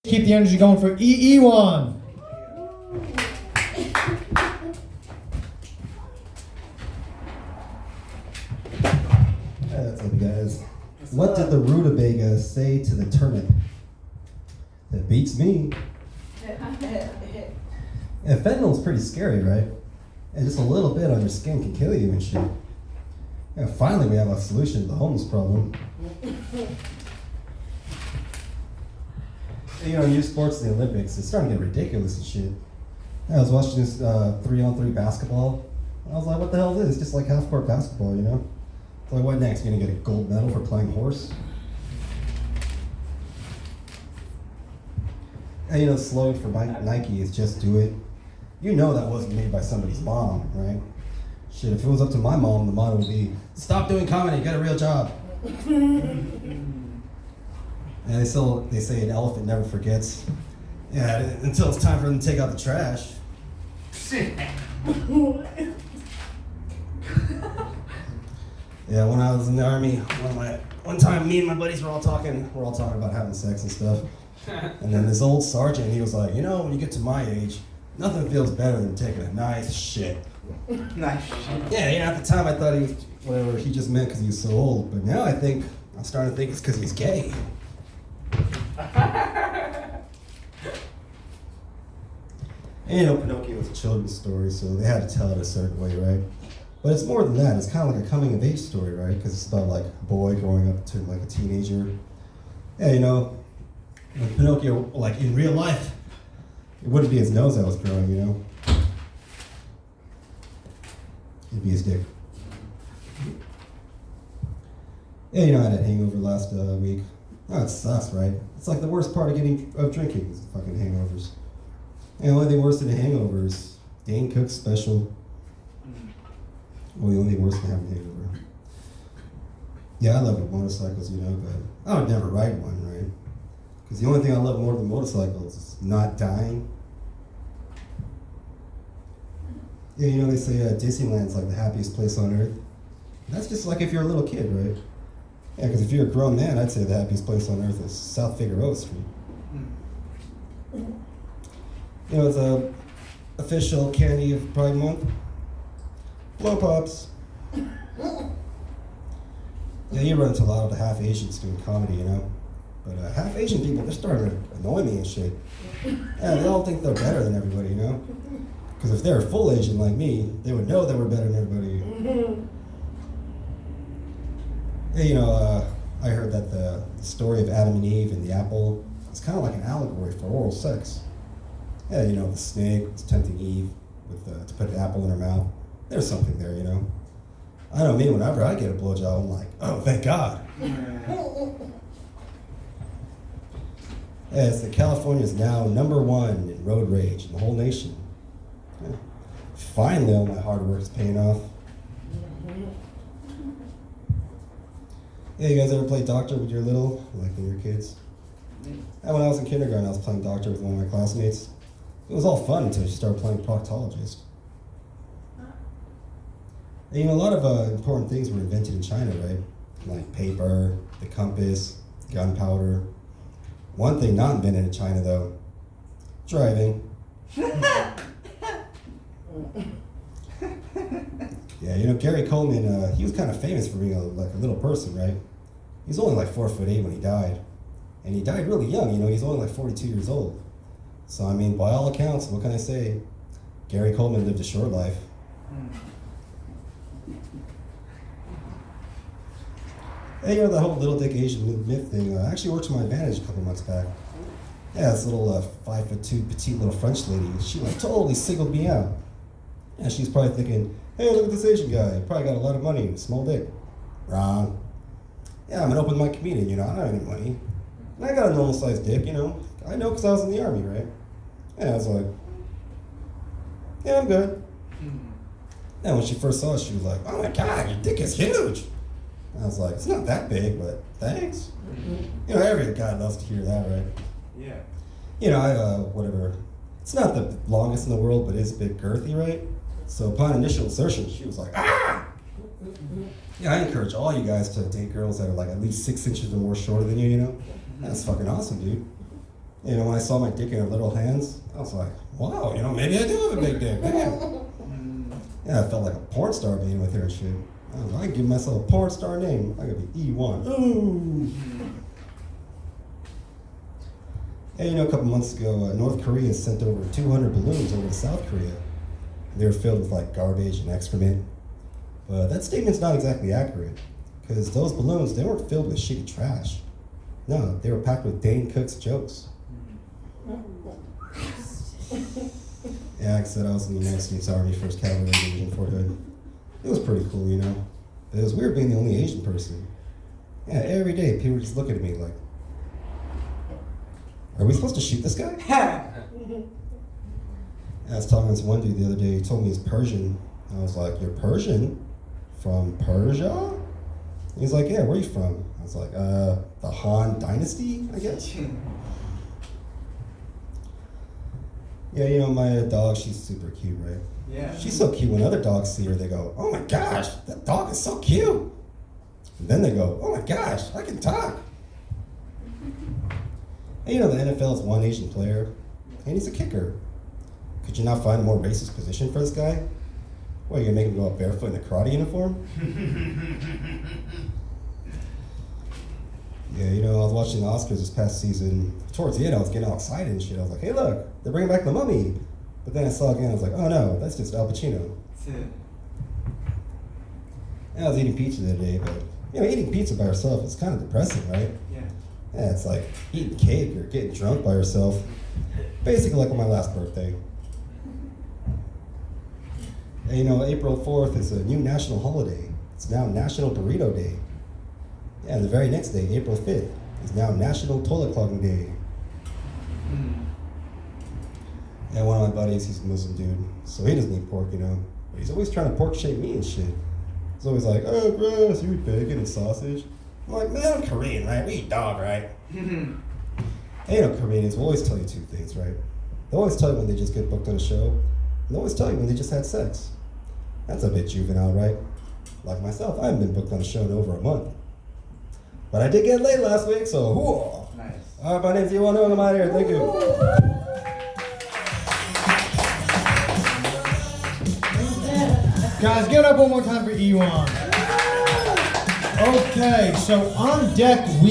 Keep the energy going for EE1. That's up, guys. What did the rutabaga say to the turnip? That beats me. And fentanyl's pretty scary, right? And just a little bit on your skin can kill you and shit. Yeah, finally we have a solution to the homeless problem. You know, youth sports in the Olympics, it's starting to get ridiculous and shit. I was watching this 3-on-3 basketball. I was like, what the hell is this? It's just like half-court basketball, you know? It's like, what next? You're gonna get a gold medal for playing horse? And you know, the slogan for Nike is just do it. You know that wasn't made by somebody's mom, right? Shit, if it was up to my mom, the motto would be, stop doing comedy, get a real job. And they say an elephant never forgets. Yeah, until it's time for them to take out the trash. Yeah, when I was in the army, one time me and my buddies were all talking about having sex and stuff. And then this old sergeant, he was like, you know, when you get to my age, nothing feels better than taking a nice shit. Nice shit. Yeah, you know, at the time I thought he just meant because he was so old. But now I'm starting to think it's because he's gay. And you know, Pinocchio was a children's story, so they had to tell it a certain way, right? But it's more than that. It's kind of like a coming of age story, right? Because it's about like a boy growing up to like a teenager. Yeah, you know, with Pinocchio, like in real life, it wouldn't be his nose that was growing, you know? It'd be his dick. Yeah, you know, I had a hangover last week. Oh, it sucks, right? It's like the worst part of drinking is fucking hangovers. And the only thing worse than a hangover is Dane Cook's special. Well, the only thing worse than having a hangover. Yeah, I love motorcycles, you know, but I would never ride one, right? Because the only thing I love more than motorcycles is not dying. Yeah, you know, they say Disneyland's like the happiest place on earth. That's just like if you're a little kid, right? Yeah, because if you're a grown man, I'd say the happiest place on earth is South Figueroa Street. You know, it's a official candy of Pride Month. Blow pops. Yeah, you run into a lot of the half Asians doing comedy, you know. But half Asian people, they're starting to annoy me and shit. Yeah, they all think they're better than everybody, you know. Because if they're full Asian like me, they would know they were better than everybody. Hey, you know, I heard that the story of Adam and Eve and the apple is kind of like an allegory for oral sex. Yeah, you know, the snake was tempting Eve to put the apple in her mouth. There's something there, you know. I know me, whenever I get a blowjob, I'm like, oh, thank God. Yeah, it's that California is now #1 in road rage in the whole nation. Yeah. Finally, all my hard work is paying off. Yeah, you guys ever play doctor when you're little, like when you were kids? And when I was in kindergarten, I was playing doctor with one of my classmates. It was all fun until you started playing proctologist. And you know, a lot of important things were invented in China, right? Like paper, the compass, gunpowder. One thing not invented in China, though, driving. Yeah, you know, Gary Coleman, he was kind of famous for being a little person, right? He was only like 4'8" when he died. And he died really young, you know, he's only like 42 years old. So, I mean, by all accounts, what can I say? Gary Coleman lived a short life. Hey, you know, that whole little dick Asian myth thing actually worked to my advantage a couple months back. Yeah, this little 5'2" petite little French lady, she like totally singled me out. Yeah, she's probably thinking, hey, look at this Asian guy, he probably got a lot of money, small dick. Wrong. Yeah, I'm an open mic comedian, you know, I don't have any money. And I got a normal sized dick, you know. I know because I was in the army, right? Yeah, I was like, yeah, I'm good. And when she first saw it, she was like, oh my God, your dick is huge. And I was like, it's not that big, but thanks. You know, every guy loves to hear that, right? Yeah. You know, whatever. It's not the longest in the world, but it's a bit girthy, right? So upon initial insertion, she was like, ah! Yeah, I encourage all you guys to date girls that are like at least 6 inches or more shorter than you, you know? That's fucking awesome, dude. You know, when I saw my dick in her little hands, I was like, wow, you know, maybe I do have a big dick. Damn. Yeah, I felt like a porn star being with her and shit. I was like, I can give myself a porn star name. I could be E1. Ooh. Hey, you know, a couple months ago, North Korea sent over 200 balloons over to South Korea. They were filled with like garbage and excrement. But that statement's not exactly accurate, because those balloons, they weren't filled with shitty trash. No, they were packed with Dane Cook's jokes. Yeah, like I said, I was in the United States Army, 1st Cavalry Division, Fort Hood. It was pretty cool, you know. It was weird being the only Asian person. Yeah, every day people were just looking at me like, are we supposed to shoot this guy? I was talking to this one dude the other day, he told me he's Persian. I was like, you're Persian? From Persia? He's like, yeah, where are you from? I was like, the Han Dynasty, I guess? Yeah, you know, my dog, she's super cute, right? Yeah. She's so cute. When other dogs see her, they go, oh my gosh, that dog is so cute. And then they go, oh my gosh, I can talk. And you know, the NFL is one Asian player, and he's a kicker. Could you not find a more racist position for this guy? What, are you gonna make him go out barefoot in a karate uniform? Yeah, you know, I was watching the Oscars this past season. Towards the end, I was getting all excited and shit. I was like, hey, look, they're bringing back the Mummy. But then I saw it again, I was like, oh no, that's just Al Pacino. That's it. And I was eating pizza the other day, but, you know, eating pizza by yourself is kind of depressing, right? Yeah. Yeah, it's like eating cake or getting drunk by yourself. Basically like on my last birthday. And you know, April 4th is a new national holiday. It's now National Burrito Day. Yeah, and the very next day, April 5th, is now National Toilet Clogging Day. And one of my buddies, he's a Muslim dude, so he doesn't eat pork, you know. But he's always trying to pork shame me and shit. He's always like, oh, gross, you eat bacon and sausage. I'm like, man, I'm Korean, right? We eat dog, right? And you know, Koreans will always tell you two things, right? They always tell you when they just get booked on a show, and they always tell you when they just had sex. That's a bit juvenile, right? Like myself, I haven't been booked on a show in over a month. But I did get laid last week, so whoa. Nice. All right, my name's Iwan, I'm out here, thank you. Guys, give it up one more time for Ewan. Okay, so on deck we